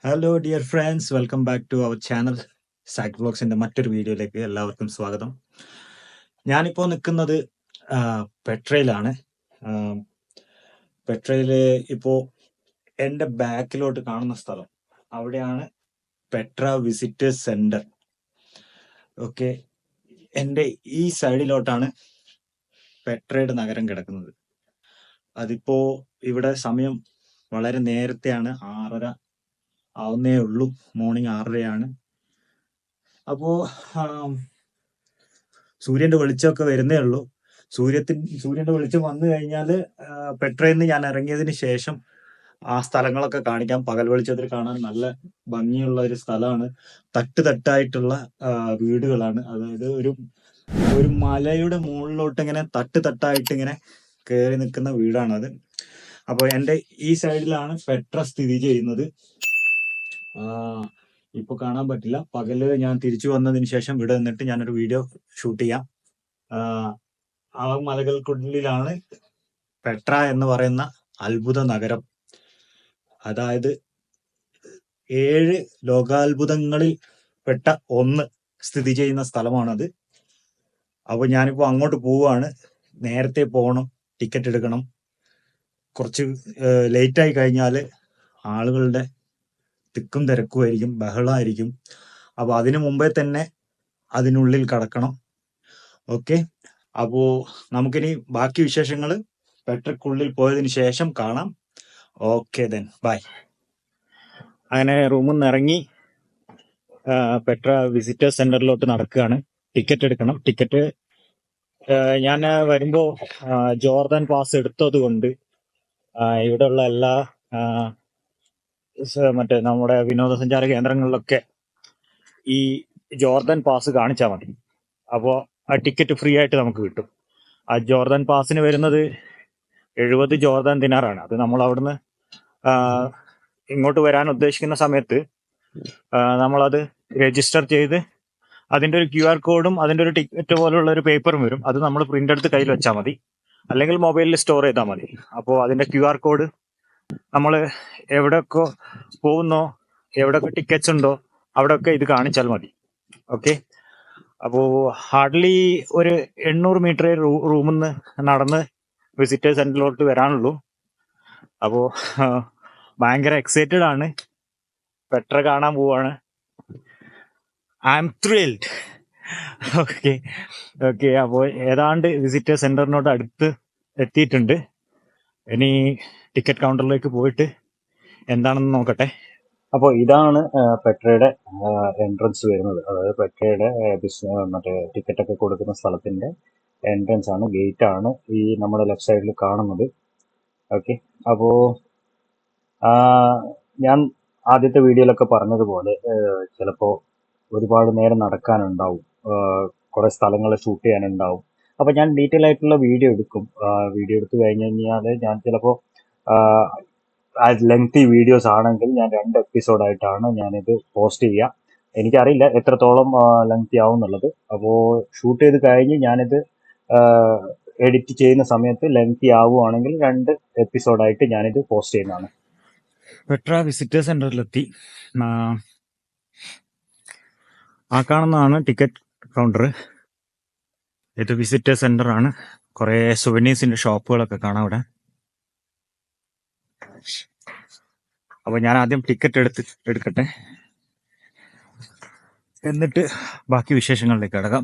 Hello dear friends, welcome back to our channel സാക് വ്ളോഗ്സിൻ്റെ മറ്റൊരു വീഡിയോയിലേക്ക് എല്ലാവർക്കും സ്വാഗതം. ഞാനിപ്പോൾ നിൽക്കുന്നത് പെട്രയിലാണ്. പെട്രയിൽ ഇപ്പോൾ എൻ്റെ ബാക്കിലോട്ട് കാണുന്ന സ്ഥലം അവിടെയാണ് പെട്ര വിസിറ്റേഴ്സ് സെൻറ്റർ. ഓക്കെ, എൻ്റെ ഈ സൈഡിലോട്ടാണ് പെട്രയുടെ നഗരം കിടക്കുന്നത്. അതിപ്പോൾ ഇവിടെ സമയം വളരെ നേരത്തെയാണ്, 6:30 ആവുന്നേ ഉള്ളൂ. മോർണിംഗ് 6:30 അപ്പോ സൂര്യന്റെ വെളിച്ചമൊക്കെ വരുന്നേ ഉള്ളൂ. സൂര്യന്റെ വെളിച്ചം വന്നു കഴിഞ്ഞാൽ പെട്രയിൽ നിന്ന് ഞാൻ ഇറങ്ങിയതിന് ശേഷം ആ സ്ഥലങ്ങളൊക്കെ കാണിക്കാം. പകൽ വെളിച്ചത്തിൽ കാണാൻ നല്ല ഭംഗിയുള്ള ഒരു സ്ഥലമാണ്. തട്ടായിട്ടുള്ള വീടുകളാണ്. അതായത് ഒരു മലയുടെ മുകളിലോട്ട് ഇങ്ങനെ തട്ടായിട്ട് ഇങ്ങനെ കയറി നിൽക്കുന്ന വീടാണത്. അപ്പോൾ എൻ്റെ ഈ സൈഡിലാണ് പെട്ര സ്ഥിതി ചെയ്യുന്നത്. ഇപ്പൊ കാണാൻ പറ്റില്ല. പകല് ഞാൻ തിരിച്ചു വന്നതിന് ശേഷം ഇവിടെ നിന്നിട്ട് ഞാനൊരു വീഡിയോ ഷൂട്ട് ചെയ്യാം. ആ മലകൾക്കുള്ളിലാണ് പെട്ര എന്ന് പറയുന്ന അത്ഭുത നഗരം. അതായത് 7 ലോകാത്ഭുതങ്ങളിൽ പെട്ട ഒന്ന് സ്ഥിതി ചെയ്യുന്ന സ്ഥലമാണത്. അപ്പൊ ഞാനിപ്പോ അങ്ങോട്ട് പോവാണ്. നേരത്തെ പോകണം, ടിക്കറ്റ് എടുക്കണം. കുറച്ച് ലേറ്റായി കഴിഞ്ഞാൽ ആളുകളുടെ തിക്കും തിരക്കുമായിരിക്കും, ബഹളമായിരിക്കും. അപ്പൊ അതിനു മുമ്പേ തന്നെ അതിനുള്ളിൽ കടക്കണം. ഓക്കെ, അപ്പോ നമുക്കിനി ബാക്കി വിശേഷങ്ങൾ പെട്രയ്ക്കുള്ളിൽ പോയതിനു ശേഷം കാണാം. Okay then bye. അങ്ങനെ റൂമിൽ നിന്ന് ഇറങ്ങി പെട്ര വിസിറ്റേഴ്സ് സെന്ററിലോട്ട് നടക്കുകയാണ്. ടിക്കറ്റ് എടുക്കണം. ടിക്കറ്റ് ഞാൻ വരുമ്പോൾ ജോർദാൻ പാസ് എടുത്തത് കൊണ്ട് ഇവിടെയുള്ള എല്ലാ മറ്റേ നമ്മുടെ വിനോദസഞ്ചാര കേന്ദ്രങ്ങളിലൊക്കെ ഈ ജോർദാൻ പാസ് കാണിച്ചാൽ മതി. അപ്പോൾ ആ ടിക്കറ്റ് ഫ്രീ ആയിട്ട് നമുക്ക് കിട്ടും. ആ ജോർദാൻ പാസിന് വരുന്നത് 70 ജോർദാൻ ദിനാറാണ്. അത് നമ്മൾ അവിടുന്ന് ഇങ്ങോട്ട് വരാൻ ഉദ്ദേശിക്കുന്ന സമയത്ത് നമ്മളത് രജിസ്റ്റർ ചെയ്ത് അതിൻ്റെ ഒരു QR കോഡും അതിൻ്റെ ഒരു ടിക്കറ്റ് പോലുള്ള ഒരു പേപ്പറും വരും. അത് നമ്മൾ പ്രിന്റ് എടുത്ത് കയ്യിൽ വെച്ചാൽ മതി, അല്ലെങ്കിൽ മൊബൈലിൽ സ്റ്റോർ ചെയ്താൽ മതി. അപ്പോൾ അതിൻ്റെ QR കോഡ് നമ്മൾ എവിടെയൊക്കെ പോകുന്നോ, എവിടെയൊക്കെ ടിക്കറ്റ്സ് ഉണ്ടോ അവിടെയൊക്കെ ഇത് കാണിച്ചാൽ മതി. ഓക്കെ, അപ്പോൾ ഹാർഡ്ലി ഒരു 800 മീറ്റർ റൂമിൽ നിന്ന് നടന്ന് വിസിറ്റേഴ്സ് സെന്ററിലോട്ട് വരാനുള്ളൂ. അപ്പോൾ ഭയങ്കര എക്സൈറ്റഡ് ആണ്. പെട്ര കാണാൻ പോവാണ്. I am thrilled. ഓക്കെ. അപ്പോൾ ഏതാണ്ട് വിസിറ്റേഴ്സ് സെന്ററിനോട് അടുത്ത് എത്തിയിട്ടുണ്ട്. ഇനി ടിക്കറ്റ് കൗണ്ടറിലേക്ക് പോയിട്ട് എന്താണെന്ന് നോക്കട്ടെ. അപ്പോൾ ഇതാണ് പെട്രയുടെ എൻട്രൻസ് വരുന്നത്. അതായത് പെട്രയുടെ മറ്റേ ടിക്കറ്റൊക്കെ കൊടുക്കുന്ന സ്ഥലത്തിന്റെ എൻട്രൻസ് ആണ്, ഗേറ്റ് ആണ് ഈ നമ്മുടെ ലെഫ്റ്റ് സൈഡിൽ കാണുന്നത്. ഓക്കെ, അപ്പോൾ ഞാൻ ആദ്യത്തെ വീഡിയോയിലൊക്കെ പറഞ്ഞതുപോലെ ചിലപ്പോൾ ഒരുപാട് നേരം നടക്കാനുണ്ടാവും, കുറെ സ്ഥലങ്ങൾ ഷൂട്ട് ചെയ്യാനുണ്ടാവും. അപ്പൊ ഞാൻ ഡീറ്റെയിൽ ആയിട്ടുള്ള വീഡിയോ എടുക്കും. വീഡിയോ എടുത്തു കഴിഞ്ഞ് കഴിഞ്ഞാൽ ഞാൻ ചിലപ്പോൾ ലെങ്തി വീഡിയോസ് ആണെങ്കിൽ ഞാൻ 2 എപ്പിസോഡായിട്ടാണ് ഞാനിത് പോസ്റ്റ് ചെയ്യുക. എനിക്കറിയില്ല എത്രത്തോളം ലെങ്തി ആവും എന്നുള്ളത്. അപ്പോൾ ഷൂട്ട് ചെയ്ത് കഴിഞ്ഞ് ഞാനിത് എഡിറ്റ് ചെയ്യുന്ന സമയത്ത് ലെങ്തി ആവുകയാണെങ്കിൽ 2 എപ്പിസോഡായിട്ട് ഞാനിത് പോസ്റ്റ് ചെയ്യുന്നതാണ്. പെട്ര വിസിറ്റേഴ്സ് സെന്ററിലെത്തി. ആ കാണുന്നതാണ് ടിക്കറ്റ് കൗണ്ടർ. ഇത് വിസിറ്റേഴ്സ് സെന്റർ ആണ്. കുറെ സുവനീഴ്സിന്റെ ഷോപ്പുകളൊക്കെ കാണാം ഇവിടെ. അപ്പൊ ഞാൻ ആദ്യം ടിക്കറ്റ് എടുക്കട്ടെ, എന്നിട്ട് ബാക്കി വിശേഷങ്ങളിലേക്ക് കടക്കാം.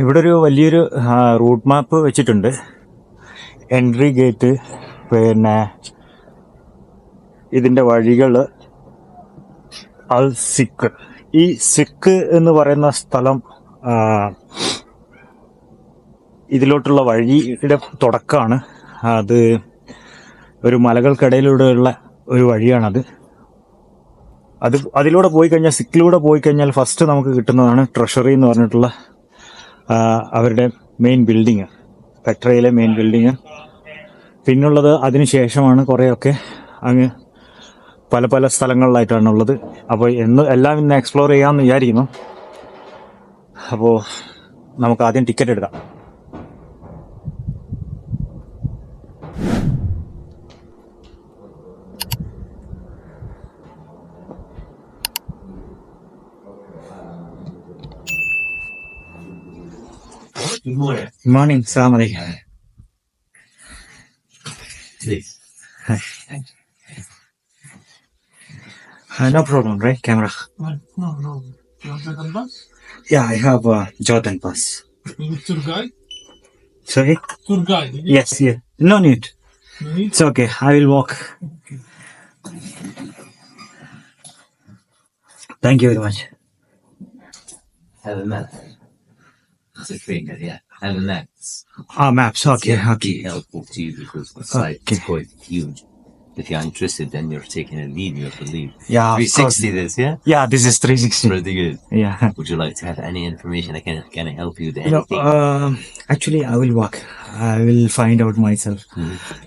ഇവിടെ ഒരു വലിയൊരു റൂട്ട് മാപ്പ് വെച്ചിട്ടുണ്ട്. എൻട്രി ഗേറ്റ്, പിന്നെ ഇതിന്റെ വഴികള്. അൽ സിക്ക്, ഈ സിക്ക് എന്ന് പറയുന്ന സ്ഥലം ഇതിലോട്ടുള്ള വഴിയുടെ തുടക്കമാണ്. അത് ഒരു മലകൾക്കിടയിലൂടെയുള്ള ഒരു വഴിയാണത്. അതിലൂടെ പോയി കഴിഞ്ഞാൽ, സിക്കിലൂടെ പോയി കഴിഞ്ഞാൽ ഫസ്റ്റ് നമുക്ക് കിട്ടുന്നതാണ് ട്രഷറി എന്ന് പറഞ്ഞിട്ടുള്ള അവരുടെ മെയിൻ ബിൽഡിങ്, പെട്രയിലെ മെയിൻ ബിൽഡിങ്. പിന്നുള്ളത് അതിനുശേഷമാണ് കുറേയൊക്കെ അങ്ങ് പല പല സ്ഥലങ്ങളിലായിട്ടാണുള്ളത്. അപ്പോൾ എല്ലാം ഇന്ന് എക്സ്പ്ലോർ ചെയ്യാമെന്ന് വിചാരിക്കുന്നു. അപ്പോൾ നമുക്ക് ആദ്യം ടിക്കറ്റ് എടുക്കാം. Good morning. Morning. Assalamu alaikum. Please. Hi. No problem, right? Camera. No. You want to bus? Yeah, I have Jordan pass. You need tour guide? Sorry? Tour guide. Yes, yeah. No need. No need? It's okay. I will walk. Thank you very much. Have a map. It's a finger, yeah. Have a map. Maps. Okay. Be helpful to you because the site is quite huge. If you're interested, then you're taking a lead. You have to leave. Yeah, of 360 this, yeah? Yeah, this is 360. Pretty good. Yeah. Would you like to have any information? Can I help you with No, anything? actually, I will walk. I will find out myself.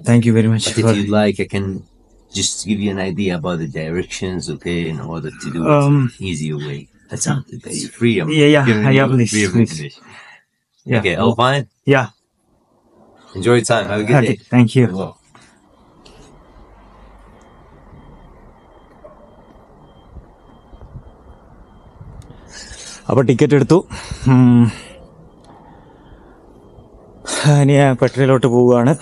Thank you very much. But if you'd like, I can just give you an idea about the directions, okay, in order to do it easier way. That's it's free. I'm Yeah, giving you please, free please. information. Yeah. Okay, all fine? Yeah. Enjoy your time. Have a good Okay. day. Thank you. Well, അപ്പോൾ ticket എടുത്തു. ഇനി പെട്രോളിലോട്ട് പോവുകയാണ്.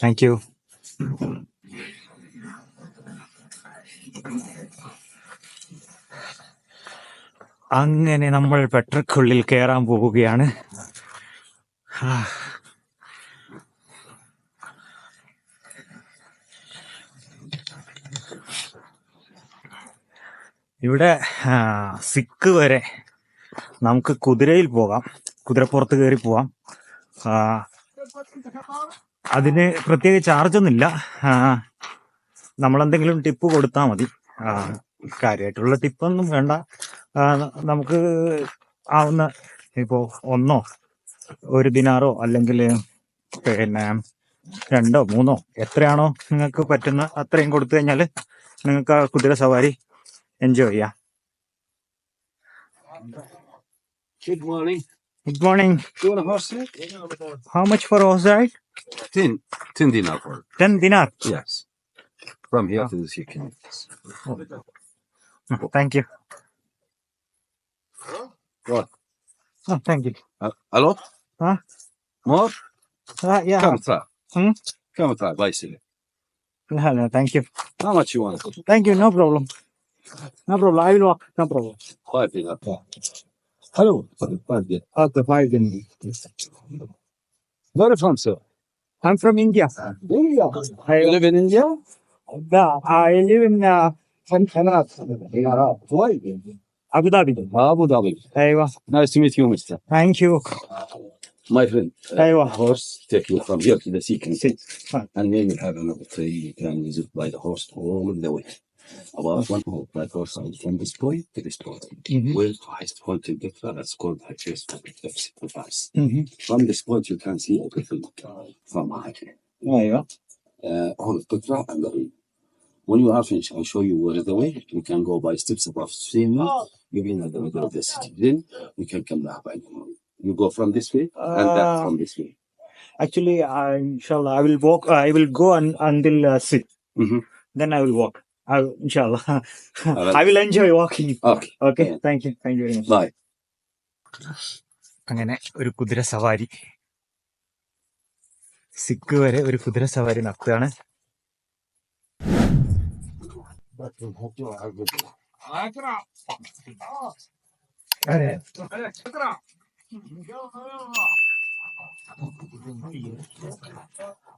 Thank you. അങ്ങനെ നമ്മൾ പെട്രക്കുള്ളിൽ കയറാൻ പോവുകയാണ്. ഇവിടെ സിക്ക് വരെ നമുക്ക് കുതിരയിൽ പോകാം, കുതിരപ്പുറത്ത് കയറി പോവാം. അതിന് പ്രത്യേക ചാർജൊന്നുമില്ല. നമ്മളെന്തെങ്കിലും ടിപ്പ് കൊടുത്താൽ മതി. കാര്യമായിട്ടുള്ള ടിപ്പൊന്നും വേണ്ട. നമുക്ക് ആവുന്ന ഇപ്പോൾ 1 1 ദിനാറോ അല്ലെങ്കിൽ പിന്നെ 2 3 എത്രയാണോ നിങ്ങൾക്ക് പറ്റുന്ന അത്രയും കൊടുത്തു കഴിഞ്ഞാൽ നിങ്ങൾക്ക് ആ കുതിര സവാരി എൻജോയ് ചെയ്യാം. Good morning. Good morning. Do you want a horse ride? How much for horse ride? 10 dinar for it. 10 dinar. Yes. From here to the chicken. Thank you. What? Oh, thank you. Hello? Huh? More? Yeah. Come try. Hmm? Come try. Bicycle. No, thank you. How much you want? Thank you. No problem. No problem. I will walk. No problem. 5 dinar. Hello. 5 dinar. Okay, 5 dinar. Where are you from, sir? I'm from India. India. You live in India? Yeah, I live in Emirates. Why? Abu Dhabi. Abu Dhabi. Aywa. Nice to meet you, mister. Thank you. My friend. Aywa. Horse take you from here to the chicken. Fine. And then you have another tree. You can visit by the horse all the way. About 1 whole by horse ride from this point to this point. Where's the highest point in Gifra? That's called the highest point. From this point, you can see everything from high. Aywa. All of Gifra and the way. When you are finished, I'll show you where is the way. You can go by steps above same way. You'll be in the middle of the city. Then you can come back by the morning. You go from this way and back from this way. Actually, inshallah, I will walk. I will go until 6. Then I will walk. Inshallah. Alright. I will enjoy walking. Okay. Okay. Yeah. Thank you. Thank you very much. Bye. അങ്ങനെ ഒരു കുതിര സവാരി, സിക്ക് വരെ ഒരു കുതിര സവാരി നടത്തുകയാണ്.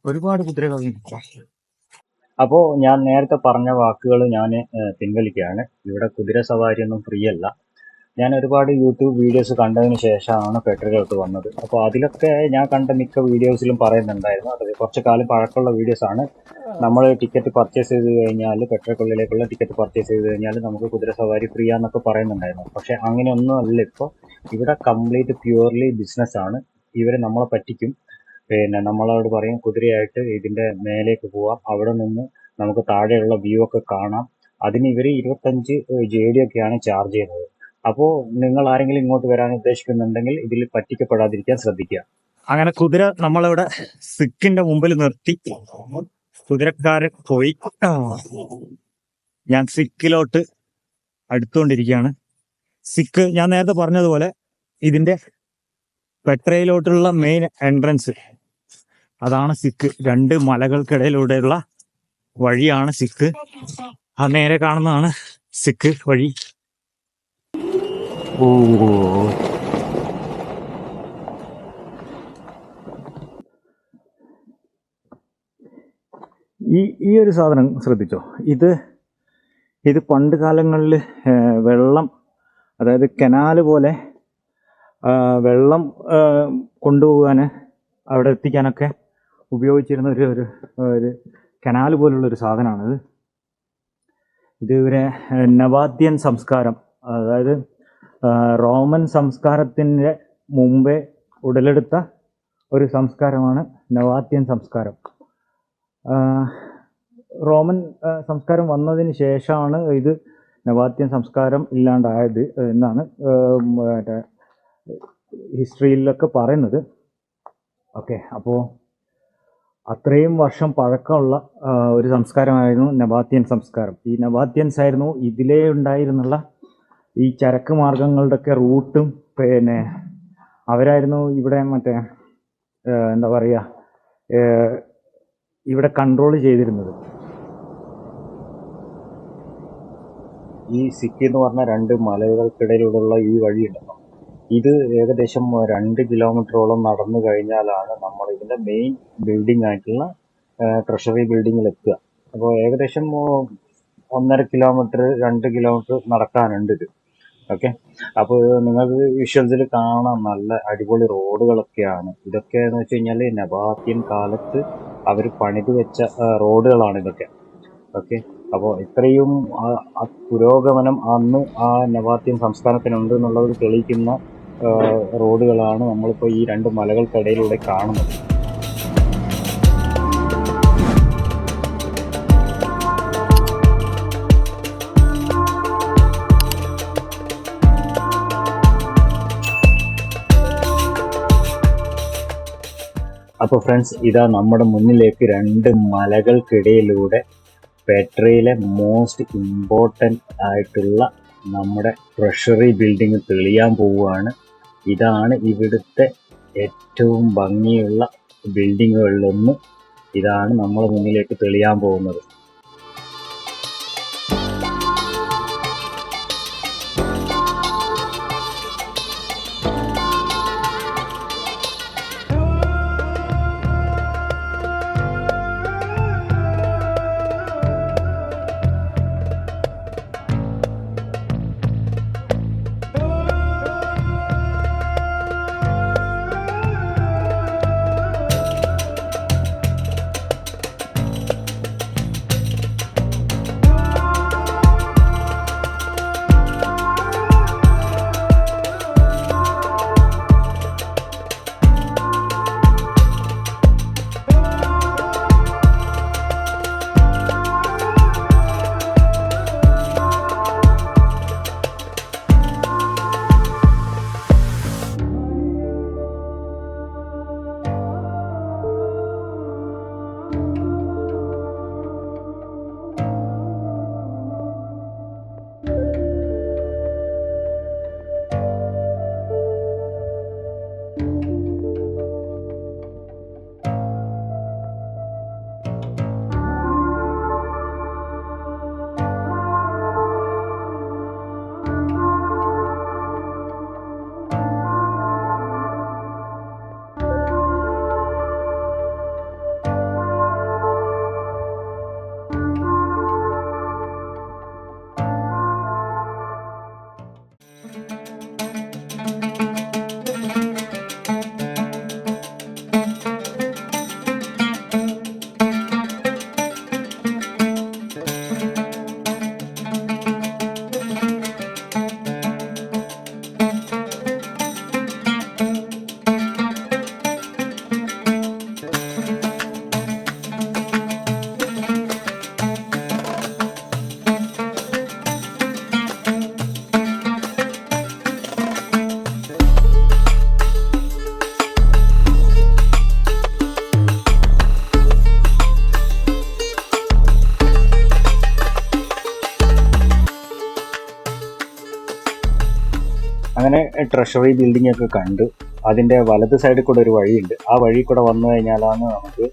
ഒരുപാട് കുതിരകൾ. അപ്പോ ഞാൻ നേരത്തെ പറഞ്ഞ വാക്കുകൾ ഞാൻ പിൻവലിക്കുകയാണ്. ഇവിടെ കുതിര സവാരി ഒന്നും ഫ്രീ അല്ല. ഞാൻ ഒരുപാട് യൂട്യൂബ് വീഡിയോസ് കണ്ടതിന് ശേഷമാണ് പെട്രോയിലോട്ട് വന്നത്. അപ്പോൾ അതിലൊക്കെ ഞാൻ കണ്ട മിക്ക വീഡിയോസിലും പറയുന്നുണ്ടായിരുന്നു, അത് കുറച്ച് കാലം പഴക്കമുള്ള വീഡിയോസ് ആണ്. നമ്മൾ ടിക്കറ്റ് പർച്ചേസ് ചെയ്ത് കഴിഞ്ഞാൽ, പെട്രോൾ കൊള്ളിലേക്കുള്ള ടിക്കറ്റ് പർച്ചേസ് ചെയ്ത് കഴിഞ്ഞാൽ നമുക്ക് കുതിര സവാരി ഫ്രീ ആണെന്നൊക്കെ പറയുന്നുണ്ടായിരുന്നു. പക്ഷെ അങ്ങനെയൊന്നും അല്ല. ഇപ്പോൾ ഇവിടെ കംപ്ലീറ്റ് പ്യൂർലി ബിസിനസ് ആണ്. ഇവർ നമ്മളെ പറ്റിക്കും. പിന്നെ നമ്മളോട് പറയും കുതിരയായിട്ട് ഇതിന്റെ മേലേക്ക് പോവാം, അവിടെ നിന്ന് നമുക്ക് താഴെയുള്ള വ്യൂ ഒക്കെ കാണാം. അതിന് ഇവർ 25 JD ഒക്കെയാണ് ചാർജ് ചെയ്യുന്നത്. അപ്പോൾ നിങ്ങൾ ആരെങ്കിലും ഇങ്ങോട്ട് വരാൻ ഉദ്ദേശിക്കുന്നുണ്ടെങ്കിൽ ഇതിൽ പറ്റിക്കപ്പെടാതിരിക്കാൻ ശ്രദ്ധിക്കുക. അങ്ങനെ കുതിര നമ്മളിവിടെ സിക്കിന്റെ മുമ്പിൽ നിർത്തി കുതിരക്കാരൻ പോയി. ഞാൻ സിക്കിലോട്ട് അടുത്തുകൊണ്ടിരിക്കുകയാണ്. സിക്ക് ഞാൻ നേരത്തെ പറഞ്ഞതുപോലെ ഇതിന്റെ പെട്രയിലോട്ടുള്ള മെയിൻ എൻട്രൻസ് അതാണ് സിക്ക്. 2 മലകൾക്കിടയിലൂടെയുള്ള വഴിയാണ് സിക്ക്. ആ നേരെ കാണുന്നതാണ് സിക്ക് വഴി. ഈ ഒരു സാധനം ശ്രദ്ധിച്ചോ? ഇത് പണ്ട് കാലങ്ങളിൽ വെള്ളം, അതായത് കനാല് പോലെ വെള്ളം കൊണ്ടുപോകാൻ, അവിടെ എത്തിക്കാനൊക്കെ ഉപയോഗിച്ചിരുന്ന ഒരു കനാല് പോലുള്ളൊരു സാധനമാണിത്. ഇത് ഇവരെ നബാത്യൻ സംസ്കാരം, അതായത് റോമൻ സംസ്കാരത്തിൻ്റെ മുമ്പേ ഉടലെടുത്ത ഒരു സംസ്കാരമാണ് നബാത്യൻ സംസ്കാരം. റോമൻ സംസ്കാരം വന്നതിന് ശേഷമാണ് ഇത് നബാത്യൻ സംസ്കാരം ഇല്ലാണ്ടായത് എന്നാണ് ഹിസ്റ്ററിയിലൊക്കെ പറയുന്നത്. ഓക്കെ, അപ്പോൾ അത്രയും വർഷം പഴക്കമുള്ള ഒരു സംസ്കാരമായിരുന്നു നബാത്യൻ സംസ്കാരം. ഈ നബാത്യൻസ് ആയിരുന്നു ഇതിലേ ഉണ്ടായിരുന്നുള്ള ഈ ചരക്ക് മാർഗങ്ങളുടെയൊക്കെ റൂട്ടും. പിന്നെ അവരായിരുന്നു ഇവിടെ എന്താ പറയുക, ഇവിടെ കൺട്രോൾ ചെയ്തിരുന്നത്. ഈ സിക്കി എന്ന് പറഞ്ഞ 2 മലകൾക്കിടയിലുള്ള ഈ വഴിയുണ്ടല്ലോ, ഇത് ഏകദേശം 2 കിലോമീറ്ററോളം നടന്നു കഴിഞ്ഞാലാണ് നമ്മൾ ഇതിന്റെ മെയിൻ ബിൽഡിംഗ് ആയിട്ടുള്ള ട്രഷറി ബിൽഡിങ്ങിൽ എത്തുക. അപ്പോൾ ഏകദേശം 1.5 കിലോമീറ്റർ 2 കിലോമീറ്റർ നടക്കാനുണ്ട് ഇത്. ഓക്കെ, അപ്പോൾ നിങ്ങൾക്ക് വിഷ്വൽസിൽ കാണാം നല്ല അടിപൊളി റോഡുകളൊക്കെയാണ്. ഇതൊക്കെ എന്ന് വെച്ച് കഴിഞ്ഞാൽ നബാത്യൻ കാലത്ത് അവർ പണിത് വെച്ച റോഡുകളാണ് ഇതൊക്കെ. ഓക്കെ, അപ്പോൾ ഇത്രയും പുരോഗമനം അന്ന് ആ നബാത്യൻ സംസ്ഥാനത്തിനുണ്ട് എന്നുള്ളത് തെളിയിക്കുന്ന റോഡുകളാണ് നമ്മളിപ്പോൾ ഈ 2 മലകൾക്കിടയിലൂടെ കാണുന്നത്. അപ്പോൾ ഫ്രണ്ട്സ്, ഇതാ നമ്മുടെ മുന്നിലേക്ക് 2 മലകൾക്കിടയിലൂടെ പെട്രയിലെ മോസ്റ്റ് ഇമ്പോർട്ടൻ്റ് ആയിട്ടുള്ള നമ്മുടെ ട്രഷറി ബിൽഡിംഗ് തെളിയാൻ പോവുകയാണ്. ഇതാണ് ഇവിടുത്തെ ഏറ്റവും ഭംഗിയുള്ള ബിൽഡിങ്ങുകളിലൊന്ന്. ഇതാണ് നമ്മുടെ മുന്നിലേക്ക് തെളിയാൻ പോകുന്നത്. അങ്ങനെ ട്രഷറി ബിൽഡിംഗ് ഒക്കെ കണ്ടു. അതിൻ്റെ വലത് സൈഡിൽ കൂടെ ഒരു വഴിയുണ്ട്. ആ വഴി കൂടെ വന്നു കഴിഞ്ഞാലാണ് നമുക്ക്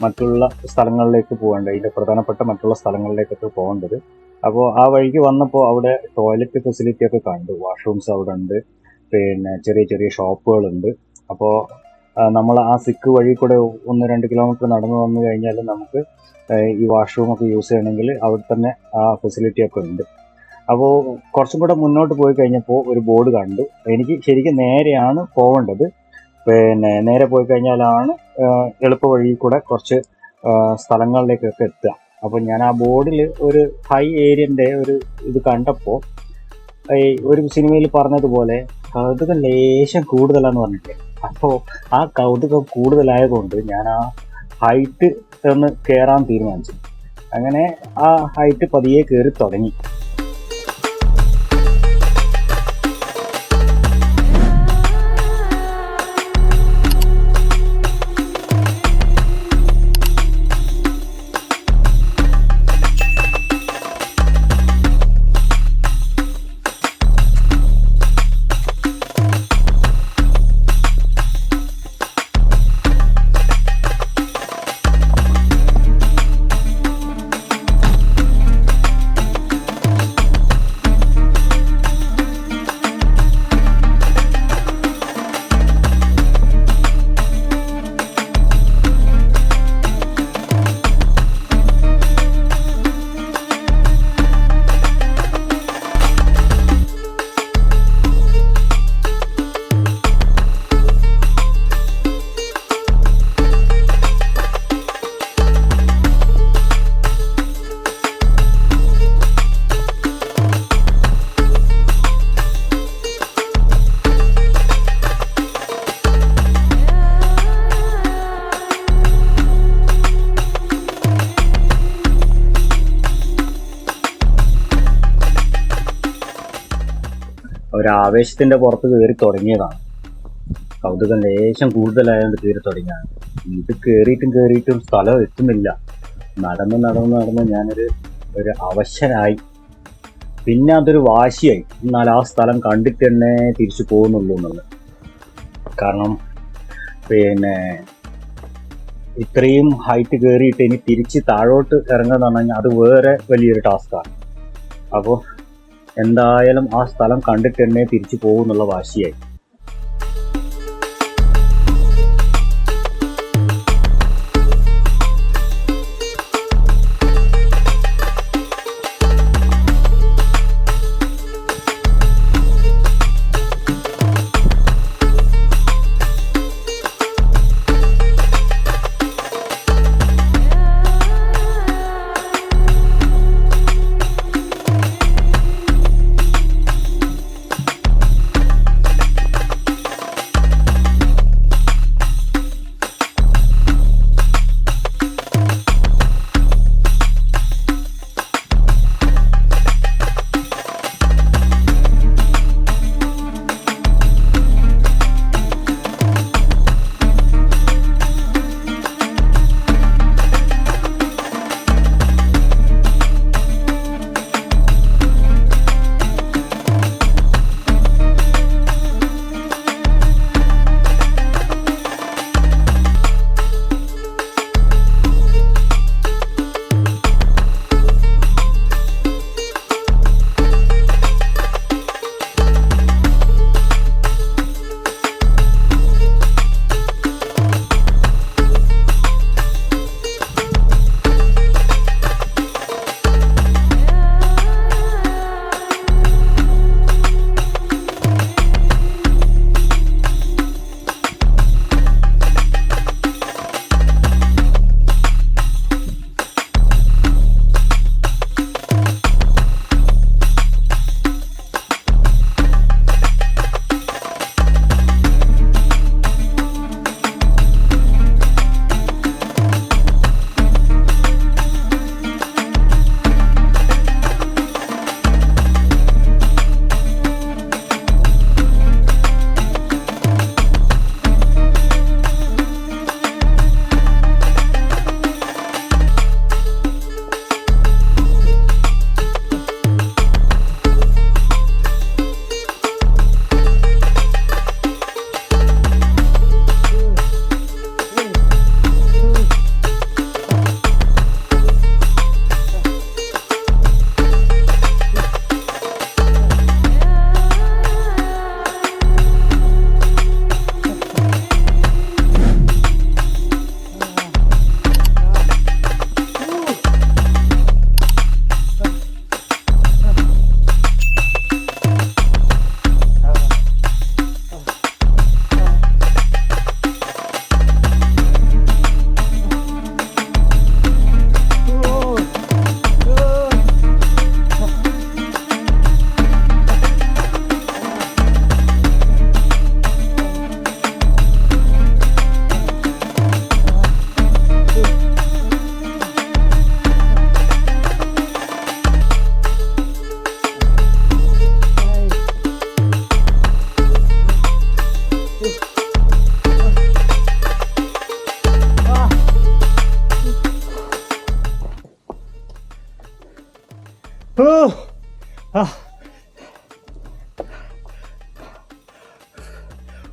മറ്റുള്ള സ്ഥലങ്ങളിലേക്ക് പോകേണ്ടത്, ഇതിൻ്റെ പ്രധാനപ്പെട്ട മറ്റുള്ള സ്ഥലങ്ങളിലേക്കൊക്കെ പോകേണ്ടത്. അപ്പോൾ ആ വഴിക്ക് വന്നപ്പോൾ അവിടെ ടോയ്ലറ്റ് ഫെസിലിറ്റി ഒക്കെ കണ്ടു. വാഷ്റൂംസ് അവിടെ ഉണ്ട്, പിന്നെ ചെറിയ ചെറിയ ഷോപ്പുകളുണ്ട്. അപ്പോൾ നമ്മൾ ആ സിക്ക് വഴി കൂടെ 1-2 കിലോമീറ്റർ നടന്നു വന്നു കഴിഞ്ഞാൽ നമുക്ക് ഈ വാഷ്റൂമൊക്കെ യൂസ് ചെയ്യണമെങ്കിൽ അവിടെ തന്നെ ആ ഫെസിലിറ്റി ഒക്കെ ഉണ്ട്. അപ്പോൾ കുറച്ചും കൂടെ മുന്നോട്ട് പോയി കഴിഞ്ഞപ്പോൾ ഒരു ബോർഡ് കണ്ടു. എനിക്ക് ശരിക്കും നേരെയാണ് പോകേണ്ടത്, പിന്നെ നേരെ പോയി കഴിഞ്ഞാലാണ് എളുപ്പ വഴി കൂടെ കുറച്ച് സ്ഥലങ്ങളിലേക്കൊക്കെ എത്തുക. അപ്പോൾ ഞാൻ ആ ബോർഡിൽ ഒരു ഹൈ ഏരിയൻ്റെ ഒരു ഇത് കണ്ടപ്പോൾ ഒരു സിനിമയിൽ പറഞ്ഞതുപോലെ കൗതുകം ലേശം കൂടുതലാന്ന് പറഞ്ഞില്ലേ. അപ്പോൾ ആ കൗതുകം കൂടുതലായതുകൊണ്ട് ഞാൻ ആ ഹൈറ്റ് ഒന്ന് കയറാൻ തീരുമാനിച്ചു. അങ്ങനെ ആ ഹൈറ്റ് പതിയെ കയറി തുടങ്ങി. ഒരാവേശത്തിൻ്റെ പുറത്ത് കയറി തുടങ്ങിയതാണ്. കൗതുകം ലേശം കൂടുതലായതുകൊണ്ട് കയറി തുടങ്ങിയതാണ്. ഇത് കയറിയിട്ടും സ്ഥലം എത്തുന്നില്ല. നടന്ന് ഞാനൊരു അവശനായി. പിന്നെ അതൊരു വാശിയായി, എന്നാൽ ആ സ്ഥലം കണ്ടിട്ട് തന്നെ തിരിച്ചു പോകുന്നുള്ളൂ എന്നുള്ളത്. കാരണം പിന്നെ ഇത്രയും ഹൈറ്റ് കയറിയിട്ട് ഇനി തിരിച്ച് താഴോട്ട് ഇറങ്ങുക എന്ന് പറഞ്ഞു കഴിഞ്ഞാൽ അത് വേറെ വലിയൊരു ടാസ്ക്കാണ്. അപ്പോൾ എന്തായാലും ആ സ്ഥലം കണ്ടിട്ട് തന്നെ തിരിച്ചു പോകുന്നുള്ള വാശിയായി.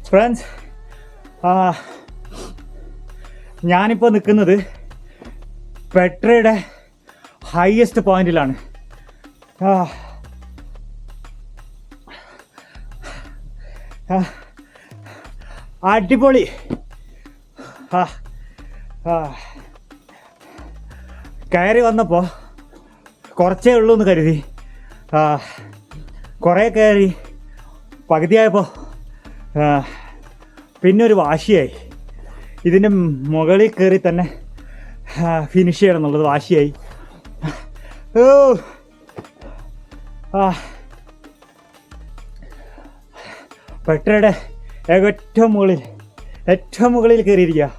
ഫ്രണ്ട്സ്, ഞാനിപ്പോൾ നിൽക്കുന്നത് പെട്രയുടെ ഹയസ്റ്റ് പോയിന്റിലാണ്. അടിപൊളി. കയറി വന്നപ്പോൾ കുറച്ചേ ഉള്ളൂ എന്ന് കരുതി കുറേ കയറി പകുതിയായപ്പോൾ പിന്നെ ഒരു വാശിയായി. ഇതിൻ്റെ മുകളിൽ കയറി തന്നെ ഫിനിഷ് ചെയ്യണം എന്നുള്ളത് വാശിയായി. പെട്രയുടെ ഏറ്റവും മുകളിൽ കയറിയിരിക്കുക.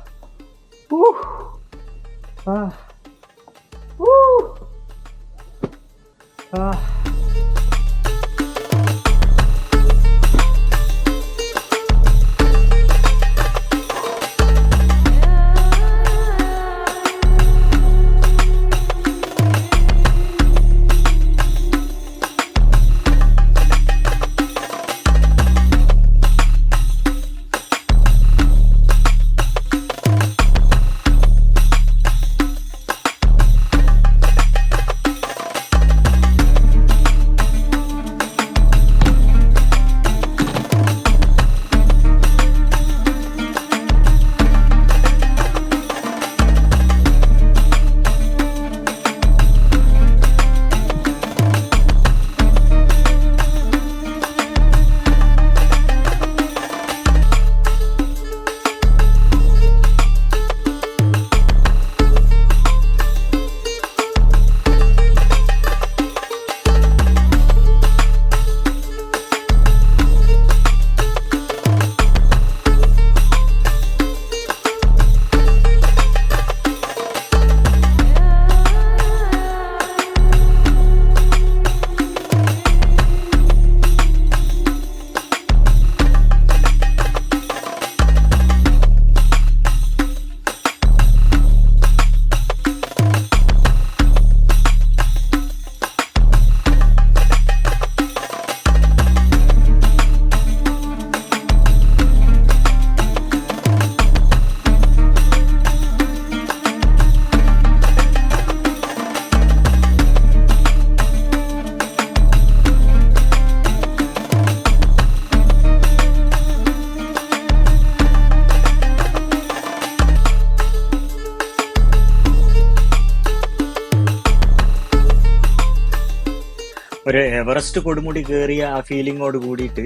ഒരു എവറസ്റ്റ് കൊടുമുടി കയറിയ ആ ഫീലിങ്ങോട് കൂടിയിട്ട്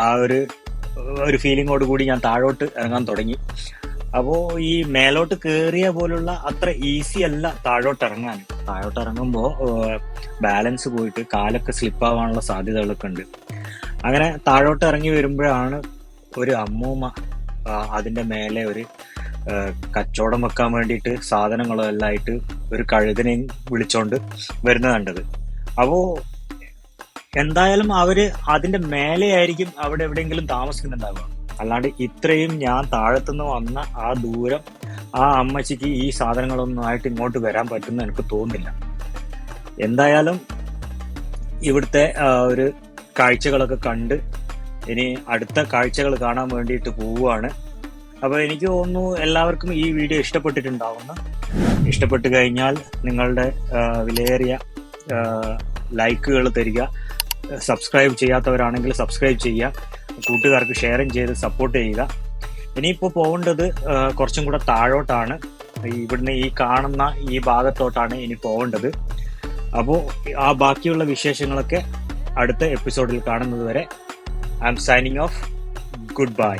ആ ഒരു ഫീലിങ്ങോട് കൂടി ഞാൻ താഴോട്ട് ഇറങ്ങാൻ തുടങ്ങി. അപ്പോൾ ഈ മേലോട്ട് കയറിയ പോലുള്ള അത്ര ഈസി അല്ല താഴോട്ട് ഇറങ്ങാൻ. താഴോട്ട് ഇറങ്ങുമ്പോൾ ബാലൻസ് പോയിട്ട് കാലൊക്കെ സ്ലിപ്പാവാനുള്ള സാധ്യതകളൊക്കെ ഉണ്ട്. അങ്ങനെ താഴോട്ട് ഇറങ്ങി വരുമ്പോഴാണ് ഒരു അമ്മൂമ്മ അതിൻ്റെ മേലെ ഒരു കച്ചവടം വെക്കാൻ വേണ്ടിയിട്ട് സാധനങ്ങളെല്ലാം ആയിട്ട് ഒരു കഴുതനെയും വിളിച്ചോണ്ട് വരുന്നത് കണ്ടത്. അപ്പോൾ എന്തായാലും അവര് അതിന്റെ മേലെ ആയിരിക്കും അവിടെ എവിടെയെങ്കിലും താമസിക്കുന്നുണ്ടാവുക. അല്ലാണ്ട് ഇത്രയും ഞാൻ താഴത്തുനിന്ന് വന്ന ആ ദൂരം ആ അമ്മച്ചിക്ക് ഈ സാധനങ്ങളൊന്നും ആയിട്ട് ഇങ്ങോട്ട് വരാൻ പറ്റുമെന്ന് എനിക്ക് തോന്നുന്നില്ല. എന്തായാലും ഇവിടുത്തെ ഒരു കാഴ്ചകളൊക്കെ കണ്ട് ഇനി അടുത്ത കാഴ്ചകൾ കാണാൻ വേണ്ടിയിട്ട് പോവുകയാണ്. അപ്പോൾ എനിക്ക് തോന്നുന്നു എല്ലാവർക്കും ഈ വീഡിയോ ഇഷ്ടപ്പെട്ടിട്ടുണ്ടാവുമെന്ന്. ഇഷ്ടപ്പെട്ട് കഴിഞ്ഞാൽ നിങ്ങളുടെ വിലയേറിയ ലൈക്കുകൾ തരിക. സബ്സ്ക്രൈബ് ചെയ്യാത്തവരാണെങ്കിൽ സബ്സ്ക്രൈബ് ചെയ്യുക. കൂട്ടുകാർക്ക് ഷെയറും ചെയ്ത് സപ്പോർട്ട് ചെയ്യുക. ഇനിയിപ്പോൾ പോകേണ്ടത് കുറച്ചും കൂടെ താഴോട്ടാണ്. ഇവിടുന്ന് ഈ കാണുന്ന ഈ ഭാഗത്തോട്ടാണ് ഇനി പോകേണ്ടത്. അപ്പോൾ ആ ബാക്കിയുള്ള വിശേഷങ്ങളൊക്കെ അടുത്ത എപ്പിസോഡിൽ കാണുന്നത് വരെ I M signing off. Good bye.